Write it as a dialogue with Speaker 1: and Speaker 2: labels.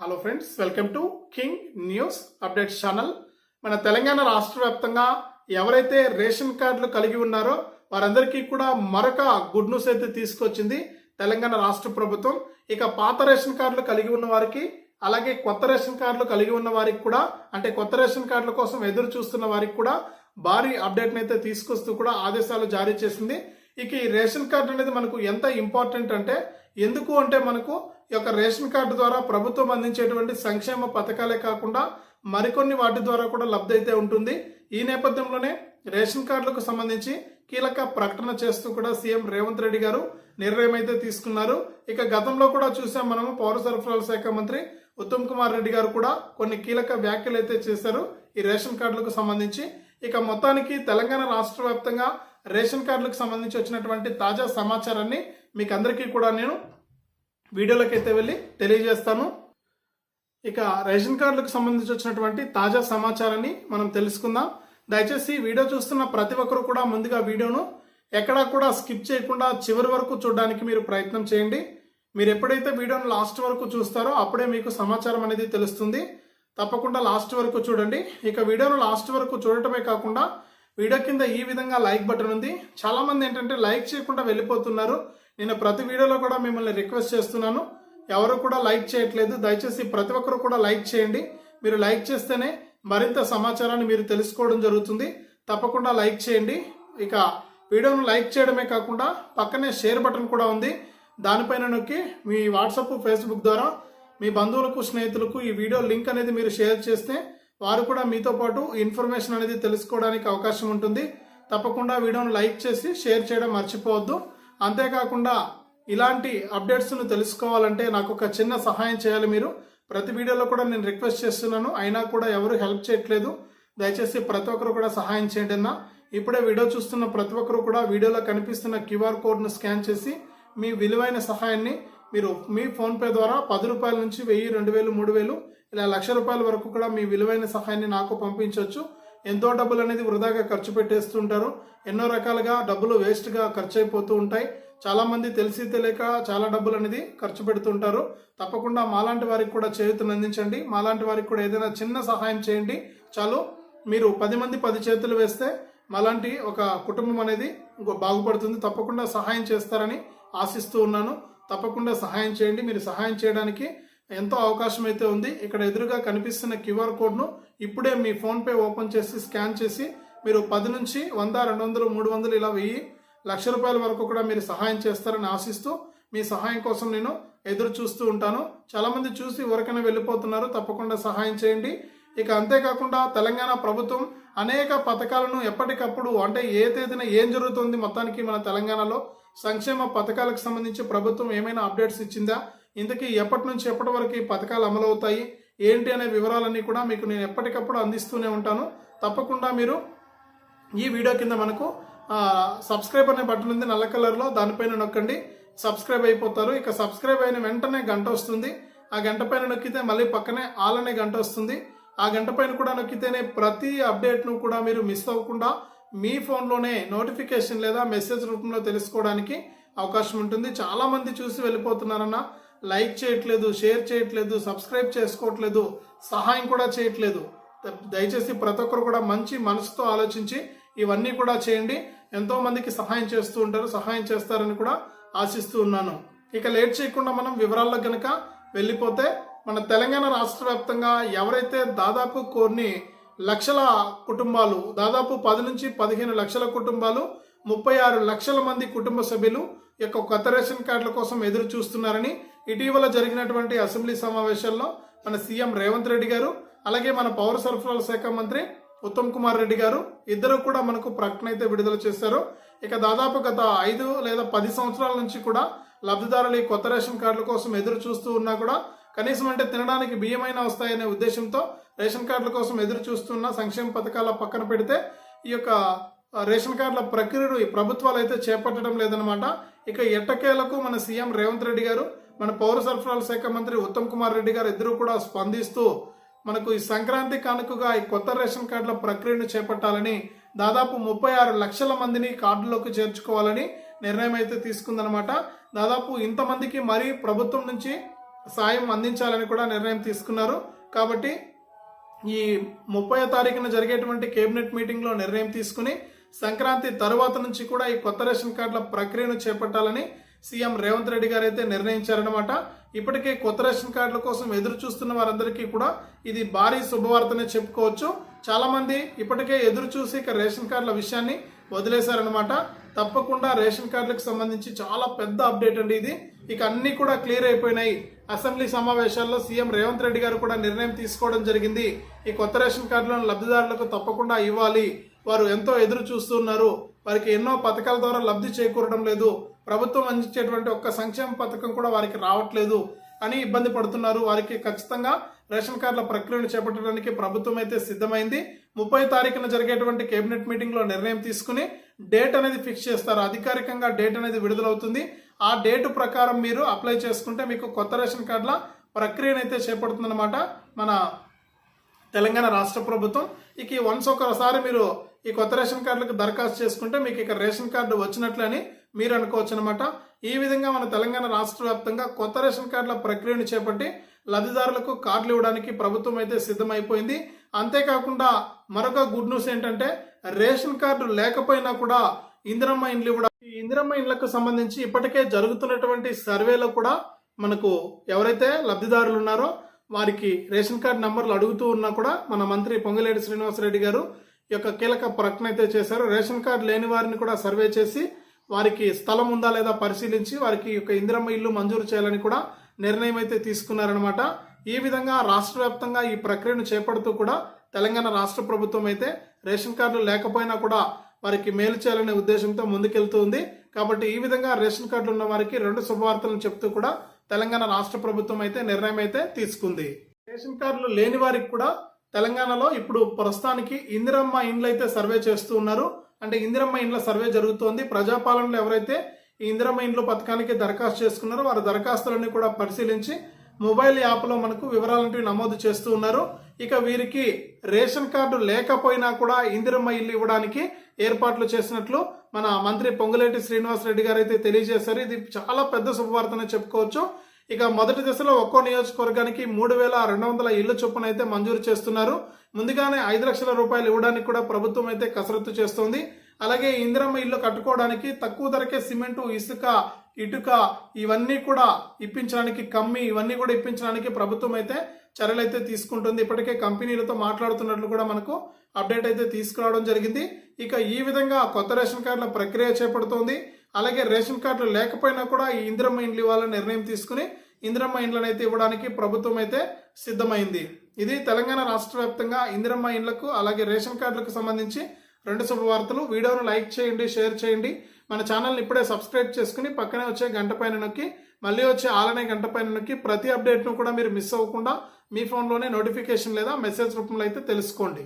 Speaker 1: Hello friends, welcome to king news updates channel. మన తెలంగాణ రాష్ట్ర వ్యాప్తంగా ఎవరైతే రేషన్ కార్డులు కలిగి ఉన్నారో వారందరికీ కూడా మరొక గుడ్ న్యూస్ అయితే తీసుకొచ్చింది తెలంగాణ రాష్ట్ర ప్రభుత్వం. ఇక పాత రేషన్ కార్డులు కలిగి ఉన్న వారికి, అలాగే కొత్త రేషన్ కార్డులు కలిగి ఉన్న వారికి కూడా, అంటే కొత్త రేషన్ కార్డుల కోసం ఎదురు చూస్తున్న వారికి కూడా భారీ అప్డేట్ అయితే తీసుకొస్తూ కూడా ఆదేశాలు జారీ చేసింది. ఇక ఈ రేషన్ కార్డు అనేది మనకు ఎంత ఇంపార్టెంట్ అంటే, ఎందుకు అంటే మనకు ఈ యొక్క రేషన్ కార్డు ద్వారా ప్రభుత్వం అందించేటువంటి సంక్షేమ పథకాలే కాకుండా మరికొన్ని వాటి ద్వారా కూడా లబ్ధి అయితే ఉంటుంది. ఈ నేపథ్యంలోనే రేషన్ కార్డులకు సంబంధించి కీలక ప్రకటన చేస్తూ కూడా సీఎం రేవంత్ రెడ్డి గారు నిర్ణయం అయితే తీసుకున్నారు. ఇక గతంలో కూడా చూసాం మనము, పౌర సరఫరాల శాఖ మంత్రి ఉత్తమ్ కుమార్ రెడ్డి గారు కూడా కొన్ని కీలక వ్యాఖ్యలు అయితే చేశారు ఈ రేషన్ కార్డులకు సంబంధించి. ఇక మొత్తానికి తెలంగాణ రాష్ట్ర వ్యాప్తంగా రేషన్ కార్డులకు సంబంధించి వచ్చినటువంటి తాజా సమాచారాన్ని మీకు అందరికీ కూడా నేను వీడియోలోకి అయితే వెళ్ళి తెలియజేస్తాను. ఇక రేషన్ కార్డులకు సంబంధించి వచ్చినటువంటి తాజా సమాచారాన్ని మనం తెలుసుకుందాం. దయచేసి వీడియో చూస్తున్న ప్రతి ఒక్కరు కూడా ముందుగా వీడియోను ఎక్కడా కూడా స్కిప్ చేయకుండా చివరి వరకు చూడడానికి మీరు ప్రయత్నం చేయండి. మీరు ఎప్పుడైతే వీడియోను లాస్ట్ వరకు చూస్తారో అప్పుడే మీకు సమాచారం అనేది తెలుస్తుంది. తప్పకుండా లాస్ట్ వరకు చూడండి. ఇక వీడియోను లాస్ట్ వరకు చూడటమే కాకుండా వీడియో కింద ఈ విధంగా లైక్ బటన్ ఉంది. చాలా మంది ఏంటంటే లైక్ చేయకుండా వెళ్ళిపోతున్నారు. నేను ప్రతి వీడియోలో కూడా మిమ్మల్ని రిక్వెస్ట్ చేస్తున్నాను, ఎవరు కూడా లైక్ చేయట్లేదు. దయచేసి ప్రతి ఒక్కరు కూడా లైక్ చేయండి. మీరు లైక్ చేస్తేనే మరింత సమాచారాన్ని మీరు తెలుసుకోవడం జరుగుతుంది. తప్పకుండా లైక్ చేయండి. ఇక వీడియోను లైక్ చేయడమే కాకుండా పక్కనే షేర్ బటన్ కూడా ఉంది. దానిపైన నొక్కి మీ వాట్సాప్, ఫేస్బుక్ ద్వారా మీ బంధువులకు, స్నేహితులకు ఈ వీడియో లింక్ అనేది మీరు షేర్ చేస్తే వారు కూడా మీతో పాటు ఇన్ఫర్మేషన్ అనేది తెలుసుకోవడానికి అవకాశం ఉంటుంది. తప్పకుండా వీడియోను లైక్ చేసి షేర్ చేయడం మర్చిపోవద్దు. అంతేకాకుండా ఇలాంటి అప్డేట్స్ను తెలుసుకోవాలంటే నాకు ఒక చిన్న సహాయం చేయాలి. మీరు ప్రతి వీడియోలో కూడా నేను రిక్వెస్ట్ చేస్తున్నాను, అయినా కూడా ఎవరు హెల్ప్ చేయట్లేదు. దయచేసి ప్రతి ఒక్కరు కూడా సహాయం చేయండి అన్న. ఇప్పుడే వీడియో చూస్తున్న ప్రతి ఒక్కరు కూడా వీడియోలో కనిపిస్తున్న క్యూఆర్ కోడ్ను స్కాన్ చేసి మీ విలువైన సహాయాన్ని మీరు మీ ఫోన్పే ద్వారా 10 రూపాయల నుంచి 1000, 2000, 3000 ఇలా 1,00,000 రూపాయల వరకు కూడా మీ విలువైన సహాయాన్ని నాకు పంపించవచ్చు. ఎంతో డబ్బులు అనేది వృధాగా ఖర్చు పెట్టేస్తుంటారు. ఎన్నో రకాలుగా డబ్బులు వేస్ట్గా ఖర్చు అయిపోతూ ఉంటాయి. చాలా మంది తెలిసి తెలియక చాలా డబ్బులు అనేది ఖర్చు పెడుతుంటారు. తప్పకుండా మాలాంటి వారికి కూడా చేయూతను అందించండి. మాలాంటి వారికి కూడా ఏదైనా చిన్న సహాయం చేయండి చాలు. మీరు 10 మంది 10 చేతులు వేస్తే మాలాంటి ఒక కుటుంబం అనేది బాగుపడుతుంది. తప్పకుండా సహాయం చేస్తారని ఆశిస్తూ ఉన్నాను. తప్పకుండా సహాయం చేయండి. మీరు సహాయం చేయడానికి ఎంతో అవకాశం అయితే ఉంది. ఇక్కడ ఎదురుగా కనిపిస్తున్న క్యూఆర్ కోడ్ను ఇప్పుడే మీ ఫోన్పే ఓపెన్ చేసి స్కాన్ చేసి మీరు 10 నుంచి 100, 200, 300 ఇలా 1000, 1,00,000 రూపాయల వరకు కూడా మీరు సహాయం చేస్తారని ఆశిస్తూ మీ సహాయం కోసం నేను ఎదురు చూస్తూ ఉంటాను. చాలా మంది చూసి ఊరికనే వెళ్ళిపోతున్నారు. తప్పకుండా సహాయం చేయండి. ఇక అంతేకాకుండా తెలంగాణ ప్రభుత్వం అనేక పథకాలను ఎప్పటికప్పుడు, అంటే ఏ తేదీన ఏం జరుగుతుంది మొత్తానికి మన తెలంగాణలో సంక్షేమ పథకాలకు సంబంధించి ప్రభుత్వం ఏమైనా అప్డేట్స్ ఇచ్చిందా, ఇంతకీ ఎప్పటి నుంచి ఎప్పటి వరకు ఈ పథకాలు అమలవుతాయి ఏంటి అనే వివరాలన్నీ కూడా మీకు నేను ఎప్పటికప్పుడు అందిస్తూనే ఉంటాను. తప్పకుండా మీరు ఈ వీడియో కింద మనకు సబ్స్క్రైబ్ అనే బటన్ ఉంది నల్ల కలర్లో, దానిపైన నొక్కండి. సబ్స్క్రైబ్ అయిపోతారు. ఇక సబ్స్క్రైబ్ అయిన వెంటనే గంట వస్తుంది. ఆ గంట పైన నొక్కితే మళ్ళీ పక్కనే ఆల్ అనే గంట వస్తుంది. ఆ గంట పైన కూడా నొక్కితేనే ప్రతి అప్డేట్ను కూడా మీరు మిస్ అవ్వకుండా మీ ఫోన్లోనే నోటిఫికేషన్ లేదా మెసేజ్ రూపంలో తెలుసుకోవడానికి అవకాశం ఉంటుంది. చాలా మంది చూసి వెళ్ళిపోతున్నారన్న, లైక్ చేయట్లేదు, షేర్ చేయట్లేదు, సబ్స్క్రైబ్ చేసుకోవట్లేదు, సహాయం కూడా చేయట్లేదు. దయచేసి ప్రతి ఒక్కరు కూడా మంచి మనసుతో ఆలోచించి ఇవన్నీ కూడా చేయండి. ఎంతో మందికి సహాయం చేస్తూ ఉంటారు, సహాయం చేస్తారని కూడా ఆశిస్తూ ఉన్నాను. ఇక లేట్ చేయకుండా మనం వివరాల్లో గనక వెళ్ళిపోతే, మన తెలంగాణ రాష్ట్ర వ్యాప్తంగా ఎవరైతే దాదాపు కొన్ని లక్షల కుటుంబాలు, దాదాపు 10 నుంచి 15 లక్షల కుటుంబాలు, 36 లక్షల మంది కుటుంబ సభ్యులు యొక్క కొత్త రేషన్ కార్డుల కోసం ఎదురు చూస్తున్నారని ఇటీవల జరిగినటువంటి అసెంబ్లీ సమావేశాల్లో మన సీఎం రేవంత్ రెడ్డి గారు, అలాగే మన పౌర సరఫరాల శాఖ మంత్రి ఉత్తమ్ కుమార్ రెడ్డి గారు ఇద్దరు కూడా మనకు ప్రకటన అయితే విడుదల చేశారు. ఇక దాదాపు గత 5 లేదా 10 సంవత్సరాల నుంచి కూడా లబ్ధిదారులు ఈ కొత్త రేషన్ కార్డుల కోసం ఎదురు చూస్తూ ఉన్నా కూడా కనీసం అంటే తినడానికి బియ్యమైనా వస్తాయనే ఉద్దేశంతో రేషన్ కార్డుల కోసం ఎదురు చూస్తున్న సంక్షేమ పథకాల పక్కన పెడితే ఈ యొక్క రేషన్ కార్డుల ప్రక్రియను ఈ ప్రభుత్వాలు అయితే చేపట్టడం లేదనమాట. ఇక ఎట్టకేలకు మన సీఎం రేవంత్ రెడ్డి గారు, మన పౌర సరఫరాల శాఖ మంత్రి ఉత్తమ్ కుమార్ రెడ్డి గారు ఇద్దరు కూడా స్పందిస్తూ మనకు ఈ సంక్రాంతి కానుకగా ఈ కొత్త రేషన్ కార్డుల ప్రక్రియను చేపట్టాలని, దాదాపు 36 లక్షల మందిని కార్డులోకి చేర్చుకోవాలని నిర్ణయం అయితే తీసుకుందనమాట. దాదాపు ఇంతమందికి మరీ ప్రభుత్వం నుంచి సాయం అందించాలని కూడా నిర్ణయం తీసుకున్నారు. కాబట్టి ఈ 30వ తారీఖున జరిగేటువంటి కేబినెట్ మీటింగ్ లో నిర్ణయం తీసుకుని సంక్రాంతి తరువాత నుంచి కూడా ఈ కొత్త రేషన్ కార్డుల ప్రక్రియను చేపట్టాలని సీఎం రేవంత్ రెడ్డి గారు అయితే నిర్ణయించారనమాట. ఇప్పటికే కొత్త రేషన్ కార్డుల కోసం ఎదురు చూస్తున్న వారందరికీ కూడా ఇది భారీ శుభవార్తనే చెప్పుకోవచ్చు. చాలా మంది ఇప్పటికే ఎదురు చూసి ఇక రేషన్ కార్డుల విషయాన్ని వదిలేశారనమాట. తప్పకుండా రేషన్ కార్డులకు సంబంధించి చాలా పెద్ద అప్డేట్ అండి ఇది. ఇక అన్ని కూడా క్లియర్ అయిపోయినాయి. అసెంబ్లీ సమావేశాల్లో సీఎం రేవంత్ రెడ్డి గారు కూడా నిర్ణయం తీసుకోవడం జరిగింది. ఈ కొత్త రేషన్ కార్డులను లబ్ధిదారులకు తప్పకుండా ఇవ్వాలి. వారు ఎంతో ఎదురు చూస్తున్నారు. వారికి ఎన్నో పథకాల ద్వారా లబ్ధి చేకూరడం లేదు. ప్రభుత్వం అందించేటువంటి ఒక్క సంక్షేమ పథకం కూడా వారికి రావట్లేదు అని ఇబ్బంది పడుతున్నారు. వారికి ఖచ్చితంగా రేషన్ కార్డుల ప్రక్రియను చేపట్టడానికి ప్రభుత్వం అయితే సిద్ధమైంది. 30వ తారీఖున జరిగేటువంటి కేబినెట్ మీటింగ్ లో నిర్ణయం తీసుకుని డేట్ అనేది ఫిక్స్ చేస్తారు. అధికారికంగా డేట్ అనేది విడుదలవుతుంది. ఆ డేట్ ప్రకారం మీరు అప్లై చేసుకుంటే మీకు కొత్త రేషన్ కార్డుల ప్రక్రియను అయితే చేపడుతుందన్నమాట మన తెలంగాణ రాష్ట్ర ప్రభుత్వం. ఇక వన్స్ ఒకసారి మీరు ఈ కొత్త రేషన్ కార్డులకు దరఖాస్తు చేసుకుంటే మీకు ఇక రేషన్ కార్డు వచ్చినట్లే అని మీరు అనుకోవచ్చు అనమాట. ఈ విధంగా మన తెలంగాణ రాష్ట్ర వ్యాప్తంగా కొత్త రేషన్ కార్డుల ప్రక్రియను చేపట్టి లబ్ధిదారులకు కార్డులు ఇవ్వడానికి ప్రభుత్వం అయితే సిద్ధమైపోయింది. అంతేకాకుండా మరొక గుడ్ న్యూస్ ఏంటంటే రేషన్ కార్డు లేకపోయినా కూడా ఇందిరమ్మ ఇండ్లు ఇవ్వడం. ఈ ఇందిరమ్మ ఇండ్లకు సంబంధించి ఇప్పటికే జరుగుతున్నటువంటి సర్వేలో కూడా మనకు ఎవరైతే లబ్ధిదారులు ఉన్నారో వారికి రేషన్ కార్డు నంబర్లు అడుగుతూ ఉన్నా కూడా మన మంత్రి పొంగులేటి శ్రీనివాసరెడ్డి గారు ఈ యొక్క కీలక ప్రకటన అయితే చేశారు. రేషన్ కార్డు లేని వారిని కూడా సర్వే చేసి వారికి స్థలం ఉందా లేదా పరిశీలించి వారికి యొక్క ఇందిరమ్మ ఇల్లు మంజూరు చేయాలని కూడా నిర్ణయం అయితే తీసుకున్నారనమాట. ఈ విధంగా రాష్ట్ర వ్యాప్తంగా ఈ ప్రక్రియను చేపడుతూ కూడా తెలంగాణ రాష్ట్ర ప్రభుత్వం అయితే రేషన్ కార్డులు లేకపోయినా కూడా వారికి మేలు చేయాలనే ఉద్దేశంతో ముందుకెళ్తుంది. కాబట్టి ఈ విధంగా రేషన్ కార్డులు ఉన్న వారికి 2 శుభవార్తలను చెప్తూ కూడా తెలంగాణ రాష్ట్ర ప్రభుత్వం అయితే నిర్ణయం అయితే తీసుకుంది. రేషన్ కార్డులు లేని వారికి కూడా తెలంగాణలో ఇప్పుడు ప్రస్తుతానికి ఇందిరమ్మ ఇండ్లు అయితే సర్వే చేస్తూ ఉన్నారు. అంటే ఇందిరమ్మ ఇండ్ల సర్వే జరుగుతోంది. ప్రజాపాలనలో ఎవరైతే ఈ ఇందిరమ్మ ఇండ్ల పథకానికి దరఖాస్తు చేసుకున్నారో వారి దరఖాస్తులన్నీ కూడా పరిశీలించి మొబైల్ యాప్లో మనకు వివరాలంటివి నమోదు చేస్తూ ఉన్నారు. ఇక వీరికి రేషన్ కార్డు లేకపోయినా కూడా ఇందిరమ్మ ఇల్లు ఇవ్వడానికి ఏర్పాట్లు చేసినట్లు మన మంత్రి పొంగులేటి శ్రీనివాసరెడ్డి గారు అయితే తెలియజేశారు. ఇది చాలా పెద్ద శుభవార్తనే చెప్పుకోవచ్చు. ఇక మొదటి దశలో ఒక్కో నియోజకవర్గానికి 3,200 ఇళ్ల చొప్పున అయితే మంజూరు చేస్తున్నారు. ముందుగానే 5 లక్షల రూపాయలు ఇవ్వడానికి కూడా ప్రభుత్వం అయితే కసరత్తు చేస్తోంది. అలాగే ఇందిరమ్మ ఇల్లు కట్టుకోవడానికి తక్కువ ధరకే సిమెంటు, ఇసుక, ఇటుక ఇవన్నీ కూడా ఇప్పించడానికి, కమ్మి ఇవన్నీ కూడా ఇప్పించడానికి ప్రభుత్వం అయితే చర్యలు అయితే తీసుకుంటుంది. ఇప్పటికే కంపెనీలతో మాట్లాడుతున్నట్లు కూడా మనకు అప్డేట్ అయితే తీసుకురావడం జరిగింది. ఇక ఈ విధంగా కొత్త రేషన్ కార్డుల ప్రక్రియ చేపడుతోంది. అలాగే రేషన్ కార్డులు లేకపోయినా కూడా ఈ ఇందిరమ్మ ఇండ్లు ఇవ్వాలని నిర్ణయం తీసుకుని ఇందిరమ్మ ఇండ్లను అయితే ఇవ్వడానికి ప్రభుత్వం అయితే సిద్ధమైంది. ఇది తెలంగాణ రాష్ట్ర వ్యాప్తంగా ఇందిరమ్మ ఇండ్లకు అలాగే రేషన్ కార్డులకు సంబంధించి 2 శుభవార్తలు. వీడియోను లైక్ చేయండి, షేర్ చేయండి. మన ఛానల్ని ఇప్పుడే సబ్స్క్రైబ్ చేసుకుని పక్కనే వచ్చే గంట పైన నొక్కి మళ్ళీ వచ్చే ఆలనే గంట పైన నొక్కి ప్రతి అప్డేట్ను కూడా మీరు మిస్ అవ్వకుండా మీ ఫోన్లోనే నోటిఫికేషన్ లేదా మెసేజ్ రూపంలో అయితే తెలుసుకోండి.